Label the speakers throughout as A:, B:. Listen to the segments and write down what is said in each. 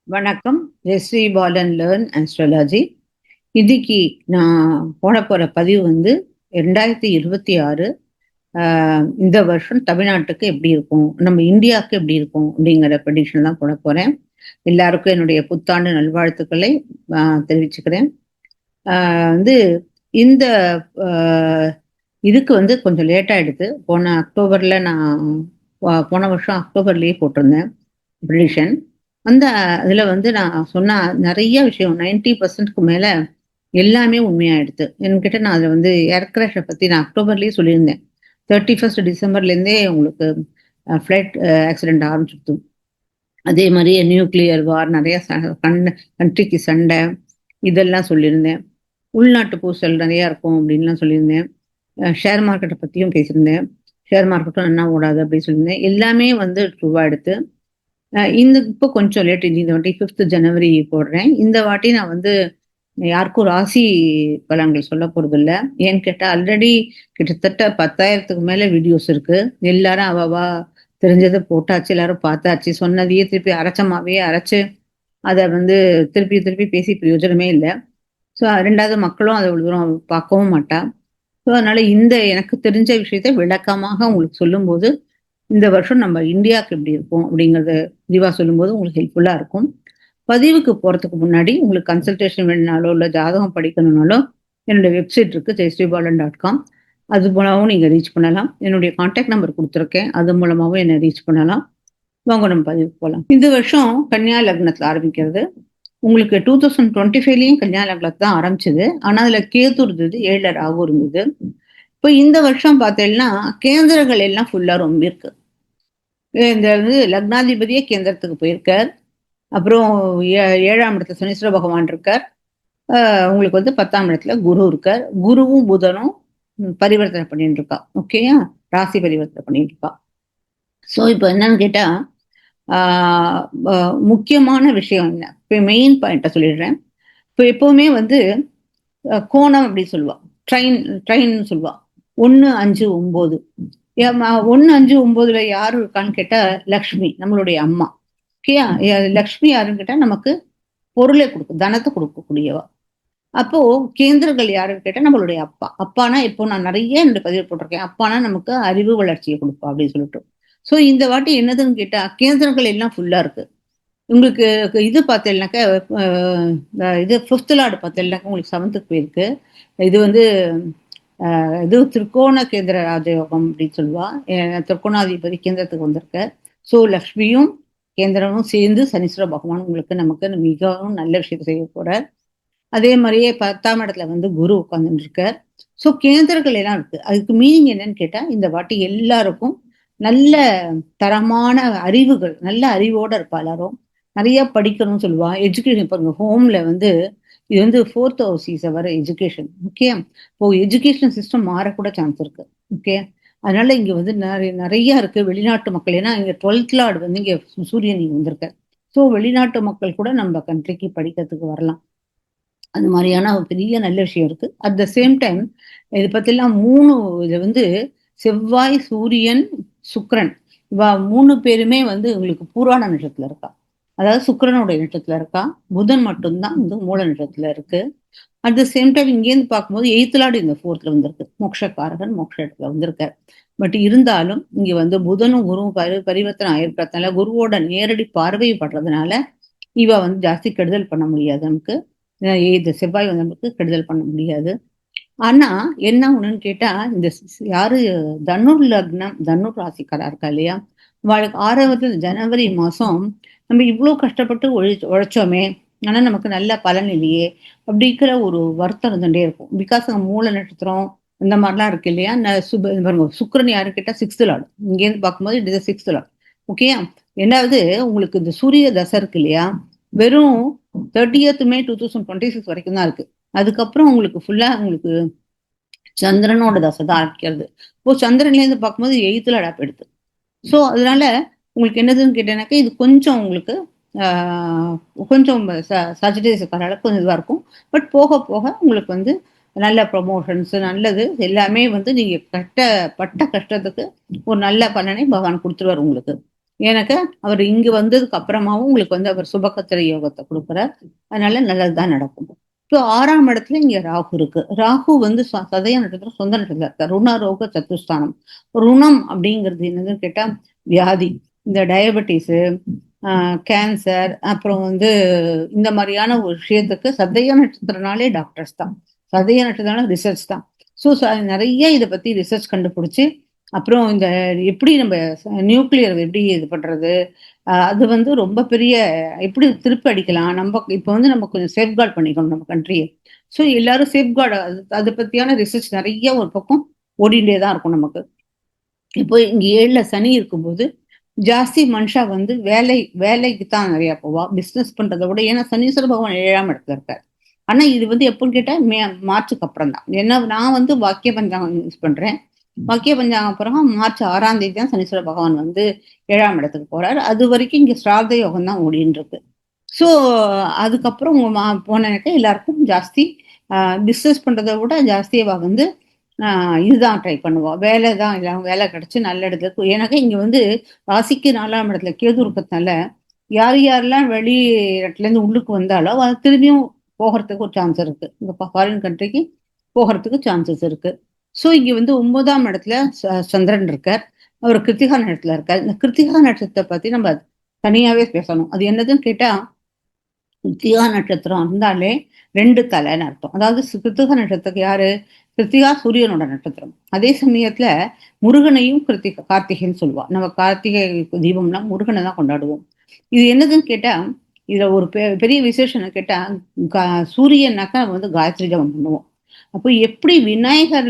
A: வணக்கம். ஜெஸ்ரீ Balan learn astrology. இன்னைக்கு நான் போட போற பதிவு வந்து 2026 இந்த வருஷம் தமிழ்நாட்டுக்கு எப்படி இருக்கும், நம்ம இந்தியாவுக்கு எப்படி இருக்கும் அப்படிங்கிற ப்ரெடிக்ஷன் தான் போட போறேன். எல்லாருக்கும் என்னுடைய புத்தாண்டு நல்வாழ்த்துக்களை தெரிவிச்சுக்கிறேன். வந்து இந்த இதுக்கு வந்து கொஞ்சம் லேட் ஆயிடுது. போன அக்டோபர்ல நான் போன வருஷம் அக்டோபர்லயே போட்டிருந்தேன் ப்ரெடிக்ஷன். அந்த இதுல வந்து நான் சொன்ன நிறைய விஷயம் 90%க்கு மேல எல்லாமே உண்மையாயிடுது. என்கிட்ட நான் அதை வந்து ஏர் கிராஷை பத்தி நான் அக்டோபர்லயே சொல்லியிருந்தேன். 31 டிசம்பர்லேருந்தே உங்களுக்கு ஃப்ளைட் ஆக்சிடென்ட் ஆரம்பிச்சிருது. அதே மாதிரி நியூக்ளியர் வார், நிறைய கண்ட்ரிக்கு சண்டை, இதெல்லாம் சொல்லியிருந்தேன். உள்நாட்டு பூசல் நிறைய இருக்கும் அப்படின்லாம் சொல்லியிருந்தேன். ஷேர் மார்க்கெட்டை பத்தியும் பேசியிருந்தேன். ஷேர் மார்க்கெட்டும் என்ன ஓடாது அப்படின்னு சொல்லியிருந்தேன். எல்லாமே வந்து ட்ரூவா எடுத்து இந்த இப்போ கொஞ்சம் லேட், இந்த வாட்டி 5th ஜனவரி போடுறேன். இந்த வாட்டி நான் வந்து யாருக்கும் ராசி பலன்கள் சொல்ல போறது இல்லை. ஏன்னு கேட்டா ஆல்ரெடி கிட்டத்தட்ட 10,000க்கு மேல வீடியோஸ் இருக்கு. எல்லாரும் அவவா தெரிஞ்சதை போட்டாச்சு, எல்லாரும் பார்த்தாச்சு. சொன்னதையே திருப்பி அரைச்சமாவே அரைச்சு அதை வந்து திருப்பி திருப்பி பேசி பிரயோஜனமே இல்லை. ஸோ ரெண்டாவது மக்களும் அதை இவ்வளவு தூரம் பார்க்கவும் மாட்டா. ஸோ அதனால இந்த எனக்கு தெரிஞ்ச விஷயத்த விளக்கமாக உங்களுக்கு சொல்லும்போது இந்த வருஷம் நம்ம இந்தியாவுக்கு எப்படி இருக்கும் அப்படிங்கறத விரிவா சொல்லும்போது உங்களுக்கு ஹெல்ப்ஃபுல்லா இருக்கும். பதிவுக்கு போறதுக்கு முன்னாடி உங்களுக்கு கன்சல்டேஷன் வேணுனாலோ இல்லை ஜாதகம் படிக்கணும்னாலோ என்னுடைய வெப்சைட் இருக்கு jayasreebalan.com. அது மூலமாகவும் நீங்க ரீச் பண்ணலாம். என்னுடைய கான்டாக்ட் நம்பர் கொடுத்துருக்கேன், அது மூலமாகவும் என்னை ரீச் பண்ணலாம். வாங்க நம்ம பதிவுக்கு போகலாம். இந்த வருஷம் கன்னியா லக்னத்துல ஆரம்பிக்கிறது. உங்களுக்கு 2025லயும் கன்னியா லக்னத்துல தான் ஆரம்பிச்சது. ஆனா அதுல கேது இருந்தது, 7ல ராகு இருந்தது. இப்போ இந்த வருஷம் பார்த்தீங்கன்னா கேந்திரங்கள் எல்லாம் ஃபுல்லா ரொம்ப இருக்கு. இந்த வந்து லக்னாதிபதியே கேந்திரத்துக்கு போயிருக்கார். அப்புறம் 7ஆம் இடத்துல சனீஸ்வர பகவான் இருக்கார். உங்களுக்கு வந்து 10ஆம் இடத்துல குரு இருக்கார். குருவும் புதனும் பரிவர்த்தனை பண்ணிட்டு இருக்கா. ஓகேயா, ராசி பரிவர்த்தனை பண்ணிட்டு இருக்கா. ஸோ இப்போ என்னன்னு கேட்டா முக்கியமான விஷயம் என்ன, இப்போ மெயின் பாயிண்ட்டை சொல்லிடுறேன். இப்போ எப்பவுமே வந்து கோணம் அப்படி சொல்லுவா, ட்ரெயின் சொல்லுவா. 1, 5, 9. 1, 5, 9ல யாரு இருக்கான்னு கேட்டா லக்ஷ்மி, நம்மளுடைய அம்மா. ஓகேயா, லக்ஷ்மி யாருன்னு கேட்டா நமக்கு பொருளை கொடுக்கும், தனத்தை கொடுக்கக்கூடியவா. அப்போ கேந்திரங்கள் யாருன்னு கேட்டா நம்மளுடைய அப்பா. அப்பானா இப்போ நான் நிறைய என்னுடைய பதிவு போட்டிருக்கேன், அப்பானா நமக்கு அறிவு வளர்ச்சியை கொடுப்பா அப்படின்னு சொல்லிட்டு. ஸோ இந்த வாட்டி என்னதுன்னு கேட்டா கேந்திரங்கள் எல்லாம் ஃபுல்லா இருக்கு. உங்களுக்கு இது பார்த்தீங்கன்னாக்கா இது 5th லார்டு பார்த்தீங்கன்னாக்கா உங்களுக்கு 7th போயிருக்கு. இது வந்து இது திரிகோண கேந்திர ராஜயோகம் அப்படின்னு சொல்லுவா. திரிகோணாதிபதி கேந்திரத்துக்கு வந்திருக்க. ஸோ லக்ஷ்மியும் கேந்திரமும் சேர்ந்து சனீஸ்வர பகவான் உங்களுக்கு நமக்கு மிகவும் நல்ல விஷயத்தை செய்ய போறார். அதே மாதிரியே 10ஆம் இடத்துல வந்து குரு உட்கார்ந்துட்டு இருக்கார். ஸோ கேந்திரங்கள் எல்லாம் இருக்கு. அதுக்கு மீனிங் என்னன்னு கேட்டா இந்த வாட்டி எல்லாருக்கும் நல்ல தரமான அறிவுகள், நல்ல அறிவோட இருப்பா. எல்லாரும் நிறைய படிக்கணும்னு சொல்லுவா. எஜுகேஷன் பாருங்க, ஹோம்ல வந்து இது வந்து 4th house is our education. Okay, இப்போ எஜுகேஷன் சிஸ்டம் மாறக்கூட சான்ஸ் இருக்கு. ஓகே, அதனால இங்க வந்து நிறைய இருக்கு. வெளிநாட்டு மக்கள், ஏன்னா இங்க 12th லார்டு வந்து இங்க சூரியன் இங்க வந்திருக்க. ஸோ வெளிநாட்டு மக்கள் கூட நம்ம கண்ட்ரிக்கு படிக்கிறதுக்கு வரலாம். அது மாதிரியான ஒரு பெரிய நல்ல விஷயம் இருக்கு. அட் த சேம் டைம் இதை பத்திலாம் 3 இது வந்து செவ்வாய், சூரியன், சுக்கிரன், இவா 3 பேருமே வந்து உங்களுக்கு பூராட நட்சத்திரத்துல இருக்கா. அதாவது சுக்கிரனுடைய நட்சத்திரத்துல இருக்கா. புதன் மட்டும்தான் வந்து மூல நட்சத்திரத்துல இருக்கு. அட் த சேம் டைம் இங்கேருந்து பார்க்கும்போது 8th லார்டு இந்த 4th வந்திருக்கு. மோட்சக்காரகன் மோட்ச இடத்துல வந்திருக்காரு. பட் இருந்தாலும் இங்க வந்து புதனும் குருவும் பரிவர்த்தனை ஆயிருக்கிறதுனால, குருவோட நேரடி பார்வை படுறதுனால இவ வந்து ஜாஸ்தி கெடுதல் பண்ண முடியாது நமக்கு. இந்த செவ்வாய் வந்து நமக்கு கெடுதல் பண்ண முடியாது. ஆனா என்ன ஒண்ணுன்னு கேட்டா, இந்த யாரு தனுர் லக்னம், தனுர் ராசிக்காரா இருக்கா இல்லையா, அவளுக்கு 6வது ஜனவரி மாசம் நம்ம இவ்வளவு கஷ்டப்பட்டு உழைச்சோமே, ஆனா நமக்கு நல்ல பலன் இல்லையே அப்படிங்கிற ஒரு வருத்தம் இருந்துட்டே இருக்கும். பிகாஸ் மூல நட்சத்திரம் இந்த மாதிரிலாம் இருக்கு இல்லையா. சுக்கிரன் யாரு கேட்டா 6th லார்டு. இங்கேருந்து பார்க்கும்போது இது 6th லார்டு. ஓகே, ரெண்டாவது உங்களுக்கு இந்த சூரிய தசை இருக்கு இல்லையா, வெறும் 30th May 2026 வரைக்கும் தான் இருக்கு. அதுக்கப்புறம் உங்களுக்கு ஃபுல்லா உங்களுக்கு சந்திரனோட தசை தான் ஆரம்பிக்கிறது. இப்போ சந்திரன்ல இருந்து பார்க்கும்போது 8th லார்டா போயிடுது. ஸோ அதனால உங்களுக்கு என்னதுன்னு கேட்டேனாக்கா இது கொஞ்சம் உங்களுக்கு கொஞ்சம் சஜிடேஷக்காரால கொஞ்சம் இதுவாக இருக்கும். பட் போக போக உங்களுக்கு வந்து நல்ல ப்ரொமோஷன்ஸ் நல்லது எல்லாமே வந்து நீங்க பட்ட கஷ்டத்துக்கு ஒரு நல்ல பலனை பகவான் கொடுத்துருவார் உங்களுக்கு. எனக்கு அவர் இங்கு வந்ததுக்கு அப்புறமாவும் உங்களுக்கு வந்து அவர் சுபகத்திர யோகத்தை கொடுக்குறார். அதனால நல்லதுதான் நடக்கும். இப்போ 6ஆம் இடத்துல இங்க ராகு இருக்கு. ராகு வந்து சதய நட்சத்திரம் சொந்த நட்சத்திரம் இருக்கார். ருணரோக சத்துஸ்தானம். ருணம் அப்படிங்கிறது என்னதுன்னு கேட்டா வியாதி. இந்த டயபெட்டிஸு, கேன்சர், அப்புறம் வந்து இந்த மாதிரியான ஒரு விஷயத்துக்கு சதய நட்சத்திரனாலே டாக்டர்ஸ் தான். சதய நட்சத்திரம் ரிசர்ச் தான். ஸோ நிறைய இதை பத்தி ரிசர்ச் கண்டுபிடிச்சு அப்புறம் இந்த எப்படி நம்ம நியூக்ளியர் எப்படி இது பண்றது, அது வந்து ரொம்ப பெரிய எப்படி திருப்பி அடிக்கலாம், நம்ம இப்போ வந்து நம்ம கொஞ்சம் சேஃப்கார்ட் பண்ணிக்கணும் நம்ம கண்ட்ரியை. ஸோ எல்லாரும் சேஃப்கார்டு அதை பத்தியான ரிசர்ச் நிறைய ஒரு பக்கம் ஓடிண்டே தான் இருக்கும் நமக்கு. இப்போ இங்க 7ல சனி இருக்கும்போது ஜாஸ்தி மனுஷா வந்து வேலைக்கு தான் நிறைய போவா, பிசினஸ் பண்றதை விட. ஏன்னா சனீஸ்வர பகவான் 7ஆம் இடத்துல இருக்காரு. ஆனா இது வந்து எப்படின்னு கேட்டா மார்ச்சுக்கு அப்புறம் தான். ஏன்னா நான் வந்து வாக்கிய பஞ்சாங்கம் யூஸ் பண்றேன். வாக்கிய பஞ்சாங்கம் அப்புறம் மார்ச் 6ஆம் தேதி தான் சனீஸ்வர பகவான் வந்து 7ஆம் இடத்துக்கு போறாரு. அது வரைக்கும் இங்க ஸ்ரார்த்த யோகம் தான் ஓடின்னு இருக்கு. ஸோ அதுக்கப்புறம் போனாக்க எல்லாருக்கும் ஜாஸ்தி பிஸ்னஸ் பண்றதை விட ஜாஸ்தியவா வந்து இதுதான் ட்ரை பண்ணுவா, வேலை தான். இல்லை வேலை கிடைச்சு நல்ல இடத்துல. எனக்கு இங்க வந்து ராசிக்கு 4ஆம் இடத்துல கேது இருக்கிறதுனால யார் யாரெல்லாம் வெளி இடத்துல இருந்து உள்ளுக்கு வந்தாலும் அது திரும்பியும் போகிறதுக்கு ஒரு சான்ஸ் இருக்கு. இந்த ஃபாரின் கண்ட்ரிக்கு போகிறதுக்கு சான்சஸ் இருக்கு. ஸோ இங்க வந்து 9ஆம் இடத்துல சந்திரன் இருக்கார். அவர் கிருத்திகா நட்சத்திரத்துல இருக்கார். இந்த கிருத்திகா நட்சத்திரத்தை பத்தி நம்ம தனியாவே பேசணும். அது என்னதுன்னு கேட்டா கிருத்திகா நட்சத்திரம் இருந்தாலே 2 தலைன்னு அர்த்தம். அதாவது கிருத்திகா நட்சத்திரத்துக்கு யாரு? கிருத்திகா சூரியனோட நட்சத்திரம். அதே சமயத்துல முருகனையும் கார்த்திகைன்னு சொல்லுவா. நம்ம கார்த்திகை தீபம்னா முருகனை தான் கொண்டாடுவோம். இது என்னதுன்னு கேட்டா இதுல ஒரு பெரிய விசேஷம் கேட்டா சூரியனாக்கா வந்து காயத்ரி ஜபம் பண்ணுவோம். அப்போ எப்படி விநாயகர்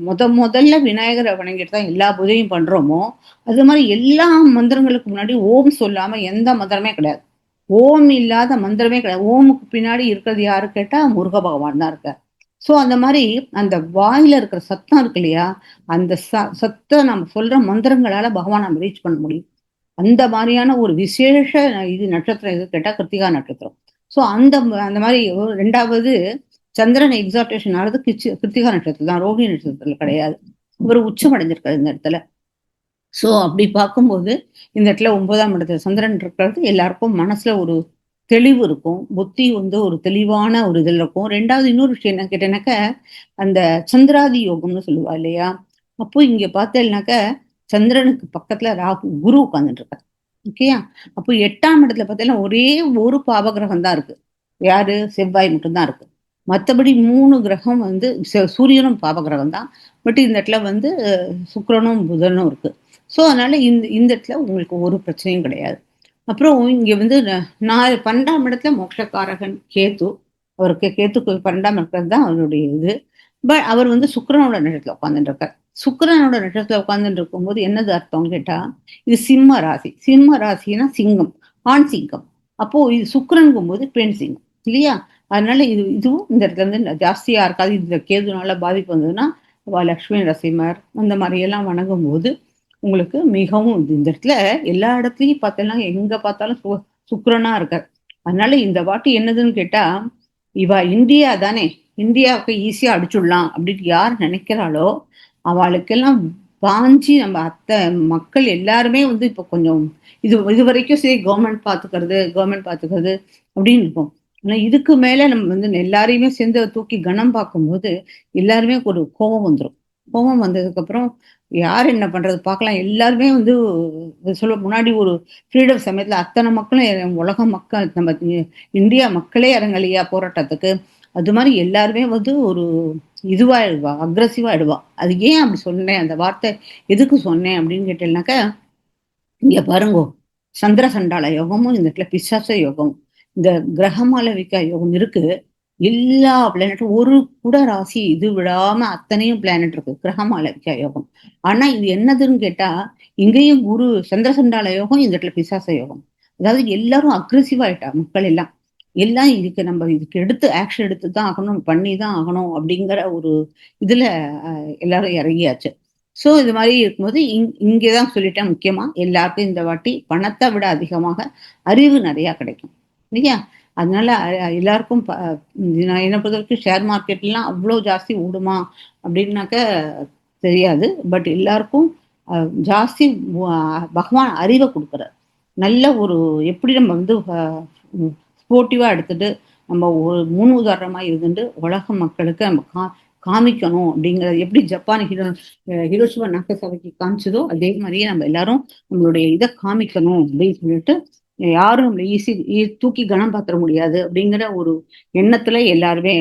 A: முதல்ல விநாயகரை வணங்கிட்டு தான் எல்லா பூஜையும் பண்றோமோ, அது மாதிரி எல்லா மந்திரங்களுக்கு முன்னாடி ஓம் சொல்லாம எந்த மந்திரமே கிடையாது. ஓம் இல்லாத மந்திரமே கிடையாது. ஓமுக்கு பின்னாடி இருக்கிறது யாரு கேட்டா முருக பகவான் தான் இருக்கார். ஸோ அந்த மாதிரி அந்த வாயில இருக்கிற சத்தம் இருக்கு இல்லையா, அந்த சத்தம் நம்ம சொல்ற மந்திரங்களால பகவான் நம்ம ரீச் பண்ண முடியும். அந்த மாதிரியான ஒரு விசேஷ இது நட்சத்திரம் எது கேட்டா கிருத்திகா நட்சத்திரம். ஸோ அந்த அந்த மாதிரி 2வது சந்திரன் எக்ஸாப்டேஷன் ஆனது கிருத்திகா நட்சத்திரம் தான், ரோகிணி நட்சத்திரத்துல கிடையாது. இவர் உச்சம் அடைஞ்சிருக்காரு இந்த இடத்துல. ஸோ அப்படி பார்க்கும்போது இந்த இடத்துல 9ஆம் இடத்துல சந்திரன் இருக்கிறது எல்லாருக்கும் மனசுல ஒரு தெளிவு இருக்கும். புத்தி வந்து ஒரு தெளிவான ஒரு இதில் இருக்கும். 2வது இன்னொரு விஷயம் என்ன கேட்டேன்னாக்க அந்த சந்திராதி யோகம்னு சொல்லுவா இல்லையா, அப்போ இங்க பார்த்தேன்னாக்க சந்திரனுக்கு பக்கத்துல குரு உட்கார்ந்துட்டு இருக்காரு. ஓகேயா? அப்போ 8ஆம் இடத்துல பார்த்தீங்கன்னா ஒரே ஒரு பாவகிரகம் தான் இருக்கு. யாரு? செவ்வாய் மட்டும்தான் இருக்கு. மற்றபடி 3 கிரகம் வந்து சூரியனும் பாவகிரகம் தான். பட் இந்த இடத்துல வந்து சுக்கிரனும் புதனும் இருக்கு. ஸோ அதனால இந்த இடத்துல உங்களுக்கு ஒரு பிரச்சனையும் கிடையாது. அப்புறம் இங்க வந்து 12ஆம் இடத்துல மோட்சக்காரகன் கேத்து. அவருக்கு கேத்துக்கு 12ஆம் இருக்கிறது தான் அவருடைய இது. பட் அவர் வந்து சுக்கிரனோட நட்சத்திரத்துல உட்கார்ந்துட்டு இருக்கார். சுக்கிரனோட நட்சத்திரத்துல உட்கார்ந்துட்டு இருக்கும்போது என்னது அர்த்தம்னு கேட்டா, இது சிம்ம ராசி. சிம்ம ராசினா சிங்கம், ஆண் சிங்கம். அப்போ இது சுக்கிரனுங்கும் போது பெண் சிங்கம் இல்லையா? அதனால இதுவும் இந்த இடத்துல இருந்து ஜாஸ்தியா இருக்காது. இந்த கேதுனால பாதிப்பு வந்ததுன்னா லட்சுமி நரசிம்மர் அந்த மாதிரி எல்லாம் வணங்கும் போது உங்களுக்கு மிகவும் இந்த இடத்துல எல்லா இடத்துலயும் பார்த்தோம்னா எங்க பார்த்தாலும் சுக்கிரனா இருக்கார். அதனால இந்த வாட்டி என்னதுன்னு கேட்டா, இவ இந்தியா தானே, இந்தியாவுக்கு ஈஸியா அடிச்சுடலாம் அப்படின்னு யார் நினைக்கிறாளோ அவளுக்கெல்லாம் பாஞ்சி நம்ம அத்தை மக்கள் எல்லாருமே வந்து இப்போ கொஞ்சம் இது வரைக்கும் சரி கவர்மெண்ட் பாத்துக்கிறது அப்படின்னு இருக்கும். ஆனா இதுக்கு மேல நம்ம வந்து எல்லாரையுமே சேர்ந்து தூக்கி கனம் பார்க்கும்போது எல்லாருமே ஒரு கோபம் வந்துடும். கோபம் வந்ததுக்கு அப்புறம் யார் என்ன பண்றது பார்க்கலாம். எல்லாருமே வந்து சொல்ல முன்னாடி ஒரு ஃப்ரீடம் சமயத்துல அத்தனை மக்களும் உலக மக்கள் நம்ம இந்தியா மக்களே இறங்கலையா போராட்டத்துக்கு, அது மாதிரி எல்லாருமே வந்து ஒரு இதுவாயிடுவா, அக்ரஸிவாயிடுவா. அது ஏன் அப்படி சொன்னேன், அந்த வார்த்தை எதுக்கு சொன்னேன் அப்படின்னு கேட்டேன்னாக்கா, இங்க பாருங்கோ, சந்திர சண்டாள யோகமும் இந்த இடத்துல பிசாச யோகம், இந்த கிரகமாலவிகா யோகம் இருக்கு. எல்லா பிளானட்டும் ஒரு கூட ராசி இது விடாம அத்தனையும் பிளானட் இருக்கு கிரகமாலவிகா யோகம். ஆனா இது என்னதுன்னு கேட்டா, இங்கேயும் குரு சந்திர சண்டாள யோகம், இந்த இடத்துல பிசாச யோகம். அதாவது எல்லாரும் அக்ரெசிவ் ஆயிட்டா மக்கள் எல்லாம். எல்லாம் இதுக்கு எடுத்து ஆக்ஷன் எடுத்து தான் ஆகணும், பண்ணி தான் ஆகணும் அப்படிங்கிற ஒரு இதுல எல்லாரும் இறங்கியாச்சு. ஸோ இது மாதிரி இருக்கும்போது இங்கேதான் சொல்லிட்டேன், முக்கியமா எல்லாருக்கும் இந்த வாட்டி பணத்தை விட அதிகமாக அறிவு நிறைய கிடைக்கும் இல்லையா? அதனால எல்லாருக்கும் நான் என்ன பொறுத்த வரைக்கும் ஷேர் மார்க்கெட்லாம் அவ்வளோ ஜாஸ்தி ஓடுமா அப்படின்னாக்க தெரியாது. பட் எல்லாருக்கும் ஜாஸ்தி பகவான் அறிவை கொடுக்குறார். நல்ல ஒரு எப்படி நம்ம வந்து ஸ்போர்ட்டிவா எடுத்துட்டு நம்ம ஒரு முன் உதாரணமா இருந்துட்டு உலக மக்களுக்கு நம்ம காமிக்கணும் அப்படிங்கிறது எப்படி ஜப்பான் ஹிரோஷிமா நாகசாகிக்கு காமிச்சதோ அதே மாதிரியே நம்ம எல்லாரும் நம்மளுடைய இதை காமிக்கணும் அப்படின்னு சொல்லிட்டு யாரும் நம்மளை தூக்கி கனம் பாத்திர முடியாது அப்படிங்கிற ஒரு எண்ணத்துல எல்லாருமே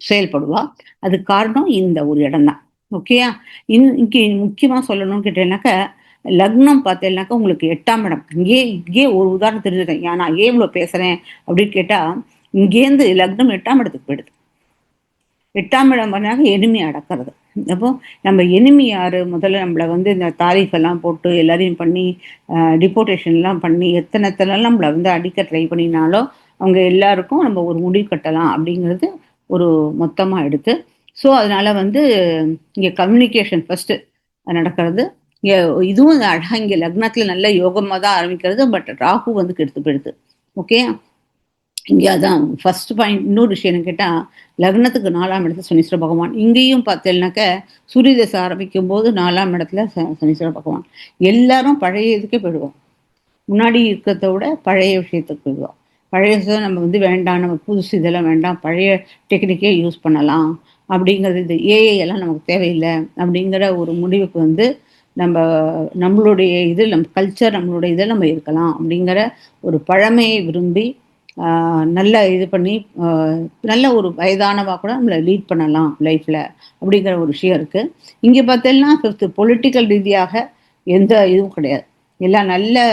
A: செயல்படுவா. அது காரணம் இந்த ஒரு இடம் தான். ஓகேயா? இங்க முக்கியமா சொல்லணும்னு கேட்டேன்னாக்க லக்னம் பார்த்தேன்னாக்கா உங்களுக்கு 8ஆம் இடம். இங்கே ஒரு உதாரணம் தெரிஞ்சுக்கேன். நான் ஏன் இவ்வளவு பேசுறேன் அப்படின்னு கேட்டா, இங்கேருந்து லக்னம் 8ஆம் இடத்துக்கு போயிடுது. 8ஆம் இடம் பண்ணாங்க எனிமி அடக்கிறது. அப்போ நம்ம எனிமி யாரு? முதல்ல நம்மளை வந்து இந்த தாரீஃப் எல்லாம் போட்டு எல்லாரையும் பண்ணி டிபோர்டேஷன் எல்லாம் பண்ணி எத்தனை நம்மளை வந்து அடிக்க ட்ரை பண்ணினாலோ அவங்க எல்லாருக்கும் நம்ம ஒரு முடிவு கட்டலாம் அப்படிங்கிறது ஒரு மொத்தமா எடுத்து. ஸோ அதனால வந்து இங்க கம்யூனிகேஷன் ஃபர்ஸ்ட் நடக்கிறது. இதுவும் அழகா இங்க லக்னத்துல நல்ல யோகமா தான் ஆரம்பிக்கிறது. பட் ராகு வந்து கெடுத்து போயிடுது. ஓகே, இங்கே அதான் ஃபர்ஸ்ட் பாயிண்ட். இன்னொரு விஷயம் என்ன கேட்டா, லக்னத்துக்கு 4ஆம் இடத்துல சனீஸ்வர பகவான். இங்கேயும் பார்த்தேன்னாக்க சூரிய தசை ஆரம்பிக்கும் போது 4ஆம் இடத்துல சனீஸ்வர பகவான். எல்லாரும் பழைய இதுக்கே போயிடுவோம். முன்னாடி இருக்கிறத விட பழைய விஷயத்துக்கு போயிடுவோம். பழைய விஷயம் நம்ம வந்து வேண்டாம், நம்ம புதுசு இதெல்லாம் வேண்டாம், பழைய டெக்னிக்கே யூஸ் பண்ணலாம் அப்படிங்கிறது. இது ஏஐ எல்லாம் நமக்கு தேவையில்லை அப்படிங்கிற ஒரு முடிவுக்கு வந்து நம்மளுடைய இது நம்ம கல்ச்சர் நம்மளுடைய இதை நம்ம இருக்கலாம் அப்படிங்கிற ஒரு பழமையை விரும்பி நல்ல இது பண்ணி நல்ல ஒரு வயதானவா கூட நம்மளை லீட் பண்ணலாம் லைஃப்ல அப்படிங்கிற ஒரு விஷயம் இருக்கு. இங்க பார்த்தீங்கன்னா பொலிட்டிக்கல் ரீதியாக எந்த இதுவும் கிடையாது. எல்லாம் நல்ல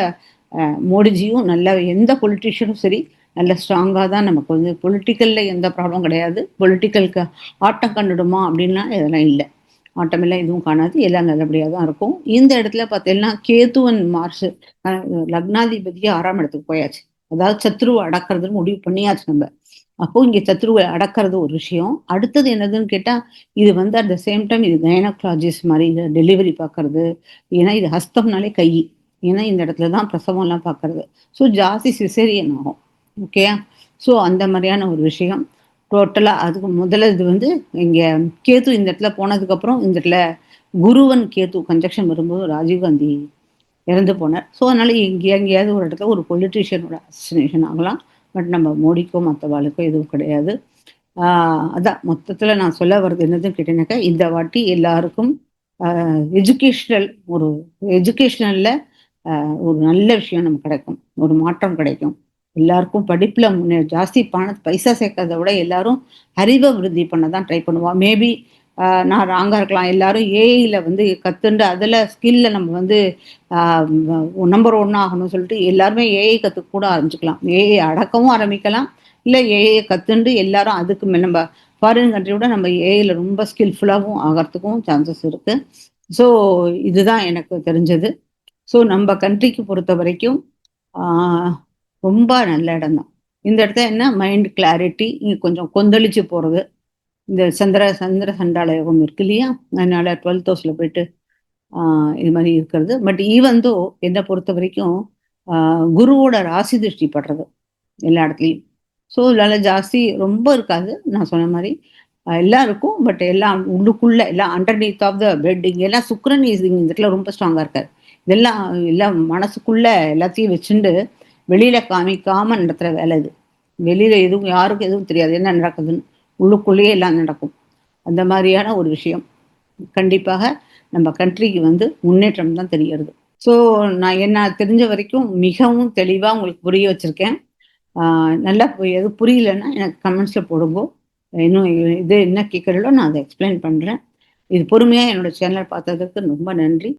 A: மோடிஜியும் நல்ல எந்த பொலிட்டிஷியனும் சரி நல்ல ஸ்ட்ராங்காக தான் நமக்கு வந்து பொலிட்டிக்கல்ல எந்த ப்ராப்ளம் கிடையாது. பொலிட்டிக்கலுக்கு ஆட்டம் கண்டுடுமா அப்படின்னா இதெல்லாம் இல்லை. ஆட்டமெல்லாம் எதுவும் காணாது. எல்லாம் நல்லபடியாக தான் இருக்கும். இந்த இடத்துல பார்த்தீங்கன்னா கேதுவன் மார்ச் லக்னாதிபதியே 6ஆம் இடத்துக்கு போயாச்சு. அதாவது சத்ருவை அடக்கிறதுன்னு முடிவு பண்ணியாச்சு நம்ம. அப்போ இங்க சத்ருவை அடக்கிறது ஒரு விஷயம். அடுத்தது என்னதுன்னு கேட்டா, இது வந்து அட் த சேம் டைம் இது கைனகாலஜிஸ்ட் மாதிரி டெலிவரி பார்க்கறது. ஏன்னா இது ஹஸ்தம்னாலே கை. ஏன்னா இந்த இடத்துல தான் பிரசவம் எல்லாம் பார்க்கறது. ஸோ ஜாஸ்தி சிசேரியன் ஆகும். ஓகேயா? ஸோ அந்த மாதிரியான ஒரு விஷயம் டோட்டலா. அதுக்கு முதல்ல இது வந்து இங்க கேது இந்த இடத்துல போனதுக்கு அப்புறம் இந்த இடத்துல குருவன் கேது கன்ஜெக்ஷன் வரும்போது ராஜீவ்காந்தி இறந்து போனார். ஸோ அதனால எங்கேயாவது ஒரு இடத்துல ஒரு பொலிட்டீஷியனோட அசசினேஷன் ஆகலாம். பட் நம்ம மோடிக்கோ மற்றவாளுக்கோ எதுவும் கிடையாது. அதான் மொத்தத்தில் நான் சொல்ல வர்றது என்னதுன்னு கேட்டீங்கன்னாக்கா, இந்த வாட்டி எல்லாருக்கும் எஜுகேஷனல்ல ஒரு நல்ல விஷயம் நமக்கு கிடைக்கும். ஒரு மாற்றம் கிடைக்கும். எல்லாருக்கும் படிப்புல ஜாஸ்தி பைசா சேர்க்கறத விட எல்லாரும் அறிவை விருத்தி பண்ண தான் ட்ரை பண்ணுவா. மேபி நான் ராங்கா இருக்கலாம். எல்லாரும் ஏஐல வந்து கத்துண்டு அதில் ஸ்கில்ல நம்ம வந்து நம்பர் 1 ஆகணும்னு சொல்லிட்டு எல்லாருமே ஏஐ கற்றுக்க கூட ஆரம்பிச்சுக்கலாம். ஏஐ அடக்கவும் ஆரம்பிக்கலாம். இல்லை ஏஐ கத்துண்டு எல்லாரும் அதுக்கு நம்ம ஃபாரின் கண்ட்ரியோட நம்ம ஏஐல ரொம்ப ஸ்கில்ஃபுல்லாகவும் ஆகிறதுக்கும் சான்சஸ் இருக்கு. ஸோ இதுதான் எனக்கு தெரிஞ்சது. ஸோ நம்ம கண்ட்ரிக்கு பொறுத்த வரைக்கும் ரொம்ப நல்ல இடம் தான். இந்த இடத்துல என்ன மைண்ட் கிளாரிட்டி கொஞ்சம் கொந்தளிச்சு போகிறது. இந்த சந்திர சண்டால யோகம் இருக்கு இல்லையா? அதனால 12th ஹவுஸ்ல போயிட்டு இது மாதிரி இருக்கிறது. பட் ஈவந்தோ என்னை பொறுத்த வரைக்கும் குருவோட ராசி திருஷ்டி படுறது எல்லா இடத்துலையும். ஸோ இதனால ஜாஸ்தி ரொம்ப இருக்காது. நான் சொன்ன மாதிரி எல்லாம் இருக்கும். பட் எல்லாம் உள்ளுக்குள்ள எல்லாம் அண்டர்நீத் ஆஃப் த பெட் இங்கெல்லாம் சுக்ரன் இந்த இடத்துல ரொம்ப ஸ்ட்ராங்கா இருக்காரு. இதெல்லாம் எல்லாம் மனசுக்குள்ள எல்லாத்தையும் வச்சுண்டு வெளியில காமிக்காம நடத்துற வேலை இது. வெளியில எதுவும் யாருக்கும் எதுவும் தெரியாது என்ன நடக்குதுன்னு. உள்ளுக்குள்ளேயே எல்லாம் நடக்கும். அந்த மாதிரியான ஒரு விஷயம் கண்டிப்பாக நம்ம கண்ட்ரிக்கு வந்து முன்னேற்றம் தான் தெரிகிறது. ஸோ நான் என்ன தெரிஞ்ச வரைக்கும் மிகவும் தெளிவாக உங்களுக்கு புரிய வச்சிருக்கேன். நல்லா எது புரியலன்னா எனக்கு கமெண்ட்ஸில் போடுங்க. இன்னும் இது என்ன கேட்குறீங்களோ நான் அதை எக்ஸ்பிளைன் பண்ணுறேன். இது பொறுமையாக என்னோட சேனல் பார்த்ததுக்கு ரொம்ப நன்றி.